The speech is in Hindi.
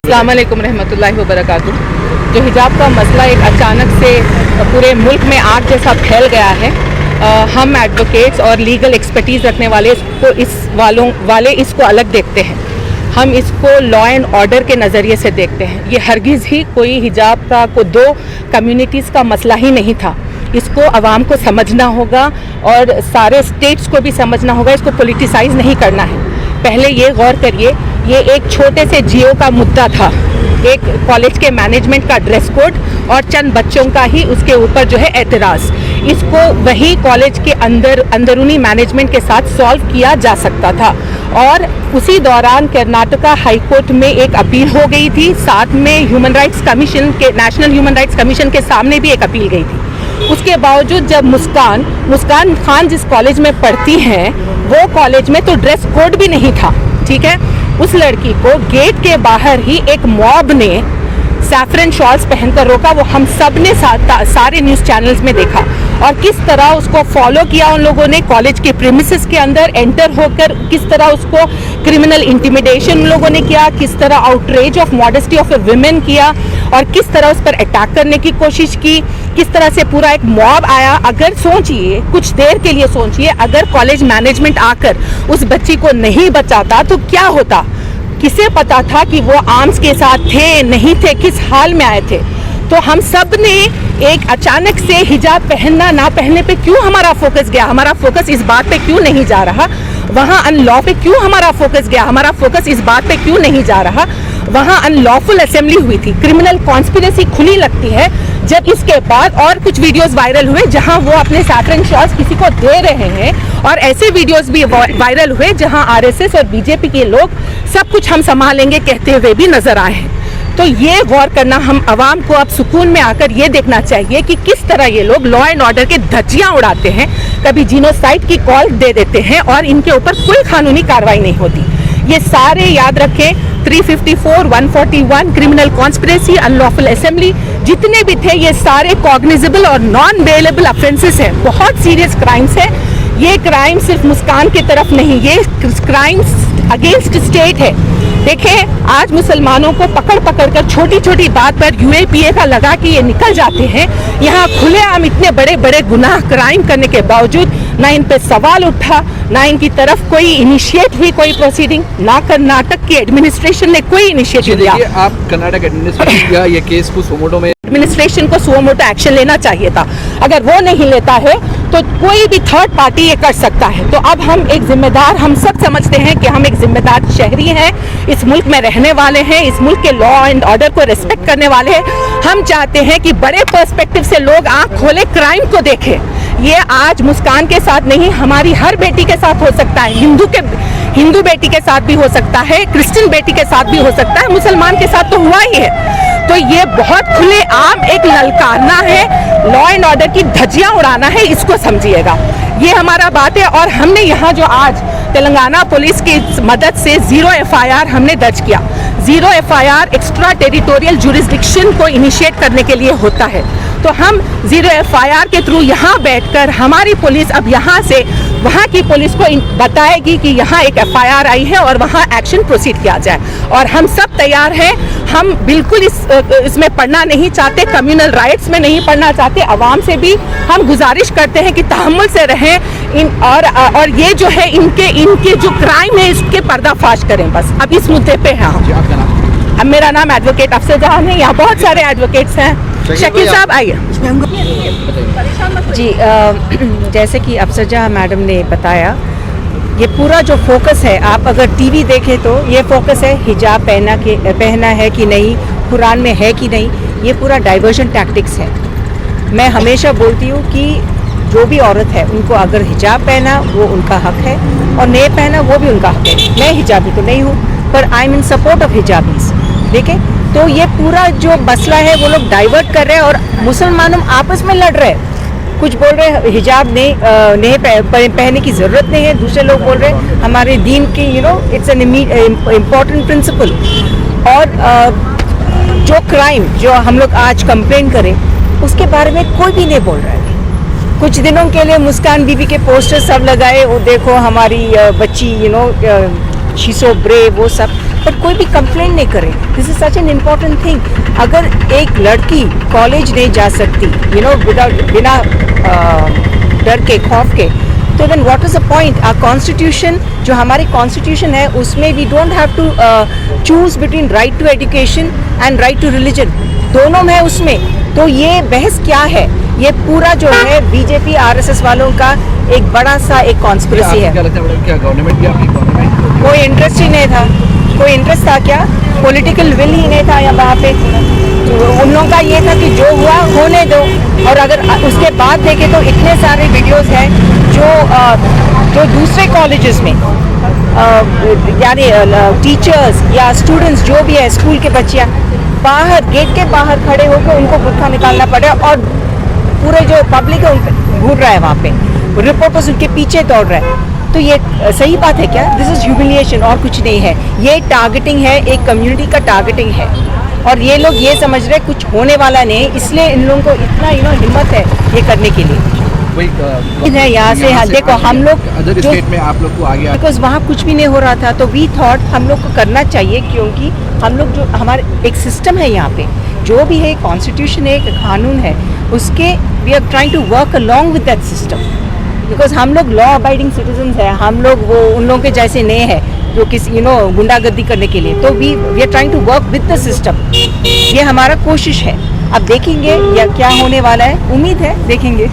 अस्सलाम वालेकुम रहमतुल्लाहि व बरकातुहू। जो हिजाब का मसला एक अचानक से पूरे मुल्क में आग जैसा फैल गया है, हम एडवोकेट्स और लीगल एक्सपर्टीज़ रखने वाले इसको अलग देखते हैं। हम इसको लॉ एंड ऑर्डर के नज़रिए से देखते हैं। ये हरगिज़ ही कोई हिजाब का को दो कम्युनिटीज़ का मसला ही नहीं था। इसको आवाम को समझना होगा और सारे स्टेट्स को भी समझना होगा। इसको पॉलिटिसाइज नहीं करना है। पहले ये गौर करिए, ये एक छोटे से जियो का मुद्दा था, एक कॉलेज के मैनेजमेंट का ड्रेस कोड और चंद बच्चों का ही उसके ऊपर जो है एतराज़। इसको वही कॉलेज के अंदरूनी मैनेजमेंट के साथ सॉल्व किया जा सकता था और उसी दौरान कर्नाटका हाई कोर्ट में एक अपील हो गई थी। साथ में ह्यूमन राइट्स कमीशन के नेशनल ह्यूमन राइट्स कमीशन के सामने भी एक अपील गई थी। उसके बावजूद जब मुस्कान खान जिस कॉलेज में पढ़ती हैं वो कॉलेज में तो ड्रेस कोड भी नहीं था, ठीक है। उस लड़की को गेट के बाहर ही एक मॉब ने सैफरन शॉल्स पहनकर रोका। वो हम सब ने सारे न्यूज़ चैनल्स में देखा और किस तरह उसको फॉलो किया उन लोगों ने कॉलेज के प्रीमिसेस के अंदर एंटर होकर, किस तरह उसको क्रिमिनल इंटिमिडेशन उन लोगों ने किया, किस तरह outrage of modesty of A women किया और किस तरह उस पर अटैक करने की कोशिश की, किस तरह से पूरा एक मॉब आया। अगर सोचिए, कुछ देर के लिए सोचिए, अगर कॉलेज मैनेजमेंट आकर उस बच्ची को नहीं बचाता तो क्या होता। किसे पता था कि वो आर्म्स के साथ थे, नहीं थे, किस हाल में आए थे। तो हम सब ने एक अचानक से हिजाब पहनना ना पहनने पे क्यों हमारा फोकस गया, हमारा फोकस इस बात पे क्यों नहीं जा रहा, वहाँ अनलॉ पे क्यों हमारा फोकस गया, हमारा फोकस इस बात पे क्यों नहीं जा रहा। वहाँ अनलॉफुल असेंबली हुई थी, क्रिमिनल कॉन्स्पिरेसी खुली लगती है जब इसके बाद और कुछ वीडियोस वायरल हुए जहां वो अपने सैफरन शॉल्स किसी को दे रहे हैं और ऐसे वीडियोस भी वायरल हुए जहां आरएसएस और बीजेपी के लोग सब कुछ हम संभालेंगे कहते हुए भी नजर आए हैं। तो ये गौर करना, हम आवाम को अब सुकून में आकर ये देखना चाहिए कि किस तरह ये लोग लॉ एंड ऑर्डर के धज्जियां उड़ाते हैं, कभी जीनोसाइड की कॉल दे देते हैं और इनके ऊपर कोई कानूनी कार्रवाई नहीं होती। ये सारे याद रखें, 354, 141 क्रिमिनल कॉन्स्पिरेसी, अनलॉफुल असेंबली, जितने भी थे ये सारे कॉग्निजेबल और नॉन बेलेबल ऑफेंसेस हैं, बहुत सीरियस क्राइम्स हैं। ये क्राइम सिर्फ मुस्कान की तरफ नहीं, ये क्राइम्स अगेंस्ट स्टेट है। देखें, आज मुसलमानों को पकड़ कर छोटी छोटी बात पर यूएपीए का लगा कि ये निकल जाते हैं। यहाँ खुलेआम इतने बड़े बड़े गुनाह क्राइम करने के बावजूद ना इन पे सवाल उठा, ना इनकी तरफ कोई इनिशिएट हुई कोई प्रोसीडिंग, ना कर्नाटक की एडमिनिस्ट्रेशन ने कोई इनिशिएटिव लिया। आप कर्नाटक एडमिनिस्ट्रेशन या ये केस को सुमोटो में एडमिनिस्ट्रेशन को सुमोटो एक्शन लेना चाहिए था। अगर वो नहीं लेता है तो कोई भी थर्ड पार्टी ये कर सकता है। तो अब हम एक जिम्मेदार, हम सब समझते हैं कि हम एक जिम्मेदार शहरी हैं, इस मुल्क में रहने वाले हैं, इस मुल्क के लॉ एंड ऑर्डर को रिस्पेक्ट करने वाले हैं। हम चाहते हैं कि बड़े पर्सपेक्टिव से लोग आंख खोले, क्राइम को देखें। ये आज मुस्कान के साथ नहीं, हमारी हर बेटी के साथ हो सकता है, हिंदू बेटी के साथ भी हो सकता है, क्रिश्चियन बेटी के साथ भी हो सकता है, मुसलमान के साथ तो हुआ ही है। तो ये बहुत खुले आम एक ललकारना है, लॉ एंड ऑर्डर की धज्जियां उड़ाना है, इसको समझिएगा। ये हमारा बात है और हमने यहाँ जो आज तेलंगाना पुलिस की मदद से 0 FIR हमने दर्ज किया। 0 FIR एक्स्ट्रा टेरिटोरियल जुरिस्डिक्शन को इनिशिएट करने के लिए होता है। तो हम 0 FIR के थ्रू यहाँ बैठकर हमारी पुलिस अब यहाँ से वहाँ की पुलिस को बताएगी कि यहाँ एक FIR आई है और वहाँ एक्शन प्रोसीड किया जाए। और हम सब तैयार हैं, हम बिल्कुल इसमें पढ़ना नहीं चाहते, कम्युनल राइट्स में नहीं पढ़ना चाहते। आवाम से भी हम गुजारिश करते हैं कि तहम्मुल से रहें और ये जो है इनके जो क्राइम है इसके पर्दाफाश करें। बस अब इस मुद्दे पे हैं हम। अब मेरा नाम एडवोकेट अफसर जहान है, यहाँ बहुत सारे एडवोकेट्स हैं। शकील साहब आइए जी। जैसे कि अफसर जहां मैडम ने बताया, ये पूरा जो फोकस है, आप अगर टीवी देखें तो ये फोकस है हिजाब पहना है कि नहीं, कुरान में है कि नहीं, ये पूरा डाइवर्जन टैक्टिक्स है। मैं हमेशा बोलती हूँ कि जो भी औरत है उनको अगर हिजाब पहना वो उनका हक है और नहीं पहना वो भी उनका हक है। मैं हिजाबी तो नहीं हूँ पर I am in support of hijabis. देखें, तो ये पूरा जो मसला है वो लोग डाइवर्ट कर रहे हैं और मुसलमानों आपस में लड़ रहे हैं। कुछ बोल रहे हैं हिजाब नहीं पहनने की ज़रूरत नहीं है, दूसरे लोग बोल रहे हैं हमारे दीन की इट्स एन इम्पॉर्टेंट प्रिंसिपल। और जो क्राइम जो हम लोग आज कंप्लेन करें उसके बारे में कोई भी नहीं बोल रहा है। कुछ दिनों के लिए मुस्कान बीबी के पोस्टर सब लगाए, वो देखो हमारी बच्ची शी सो ब्रेव, वो सब। बट कोई भी कंप्लेंट नहीं करे। This is such an important thing. अगर एक लड़की कॉलेज नहीं जा सकती बिना डर के खौफ के, तो then what is the point? Our constitution, जो हमारी कॉन्स्टिट्यूशन है, उसमें we don't have to choose between right to education and right to religion, दोनों में उसमें। तो ये बहस क्या है? ये पूरा जो है बीजेपी आरएसएस वालों का एक बड़ा सा एक कॉन्स्पिरेसी है। क्या लगता है मैडम, क्या गवर्नमेंट की आपकी गवर्नमेंट कोई इंटरेस्ट ही नहीं था। कोई इंटरेस्ट था क्या? पॉलिटिकल विल ही नहीं था यहाँ पे। तो उन लोगों का ये था कि जो हुआ होने दो। और अगर उसके बाद देखें तो इतने सारे वीडियोस हैं जो दूसरे कॉलेजेस में यानी टीचर्स या स्टूडेंट्स जो भी है, स्कूल के बच्चियाँ बाहर गेट के बाहर खड़े होकर उनको गुटखा निकालना पड़ा, और पूरे जो पब्लिक है उन पे घूर रहा है, वहाँ पे रिपोर्टर्स उनके पीछे दौड़ रहा है। तो ये सही बात है क्या? दिस इज ह्यूमिलिएशन और कुछ नहीं है। ये टारगेटिंग है, एक कम्युनिटी का टारगेटिंग है, और ये लोग ये समझ रहे कुछ होने वाला नहीं, इसलिए इन लोगों को इतना हिम्मत है ये करने के लिए। वही यहाँ से देखो हम लोग अदर जो- स्टेट में आप लोग को आगे बिकॉज वहाँ कुछ भी नहीं हो रहा था, तो वी थॉट हम लोग को करना चाहिए, क्योंकि हम लोग जो हमारे एक सिस्टम है यहाँ पे, जो भी है कॉन्स्टिट्यूशन है, एक कानून है, उसके we are trying to work along with that system. Because हम लोग लॉ अबाइडिंग सिटीजन्स हैं, हम लोग वो उन लोगों के जैसे नहीं है जो किसी गुंडागर्दी करने के लिए। तो we are trying to work with the system, ये हमारा कोशिश है। अब देखेंगे या क्या होने वाला है, उम्मीद है देखेंगे।